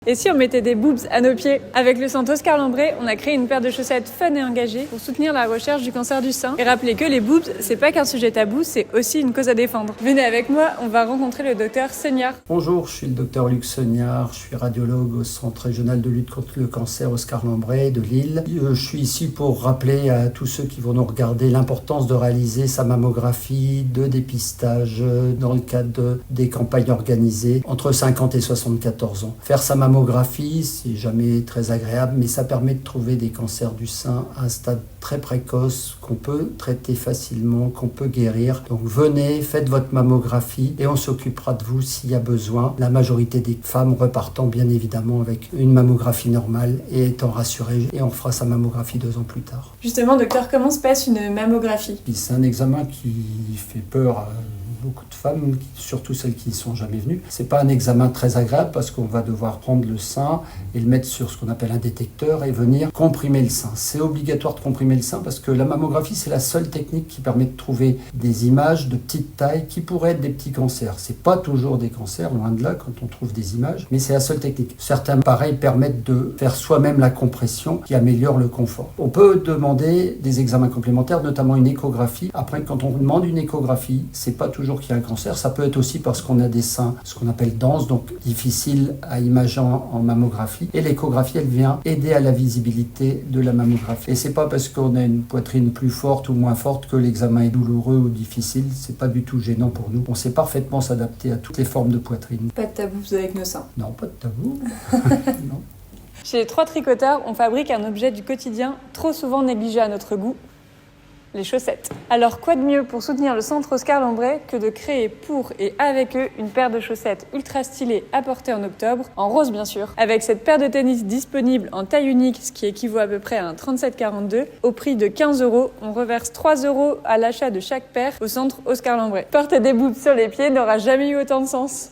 Et si on mettait des boobs à nos pieds? Avec le centre Oscar Lambret, on a créé une paire de chaussettes fun et engagées pour soutenir la recherche du cancer du sein et rappeler que les boobs, c'est pas qu'un sujet tabou, c'est aussi une cause à défendre. Venez avec moi, on va rencontrer le docteur Seignard. Bonjour, je suis le docteur Luc Seignard, je suis radiologue au Centre régional de lutte contre le cancer Oscar Lambret de Lille. Je suis ici pour rappeler à tous ceux qui vont nous regarder l'importance de réaliser sa mammographie de dépistage dans le cadre des campagnes organisées entre 50 et 74 ans. Faire sa mammographie, c'est jamais très agréable, mais ça permet de trouver des cancers du sein à un stade très précoce qu'on peut traiter facilement, qu'on peut guérir. Donc venez, faites votre mammographie et on s'occupera de vous s'il y a besoin. La majorité des femmes repartant bien évidemment avec une mammographie normale et étant rassurées, et on fera sa mammographie 2 ans plus tard. Justement, docteur, comment se passe une mammographie? C'est un examen qui fait peur à beaucoup de femmes, surtout celles qui ne sont jamais venues. C'est pas un examen très agréable parce qu'on va devoir prendre le sein et le mettre sur ce qu'on appelle un détecteur et venir comprimer le sein. C'est obligatoire de comprimer le sein parce que la mammographie, c'est la seule technique qui permet de trouver des images de petite taille qui pourraient être des petits cancers. C'est pas toujours des cancers, loin de là, quand on trouve des images, mais c'est la seule technique. Certains, pareil, permettent de faire soi-même la compression qui améliore le confort. On peut demander des examens complémentaires, notamment une échographie. Après, quand on demande une échographie, c'est pas toujours qu'il y a un cancer, ça peut être aussi parce qu'on a des seins, ce qu'on appelle denses, donc difficiles à imager en mammographie. Et l'échographie, elle vient aider à la visibilité de la mammographie. Et c'est pas parce qu'on a une poitrine plus forte ou moins forte que l'examen est douloureux ou difficile, c'est pas du tout gênant pour nous. On sait parfaitement s'adapter à toutes les formes de poitrine. Pas de tabou avec nos seins? Non, pas de tabou. Non. Chez les 3 tricoteurs, on fabrique un objet du quotidien trop souvent négligé à notre goût, les chaussettes. Alors quoi de mieux pour soutenir le centre Oscar Lambret que de créer pour et avec eux une paire de chaussettes ultra stylées à porter en octobre, en rose bien sûr. Avec cette paire de tennis disponible en taille unique, ce qui équivaut à peu près à un 37-42, au prix de 15 €, on reverse 3 € à l'achat de chaque paire au centre Oscar Lambret. Porter des boobs sur les pieds n'aura jamais eu autant de sens.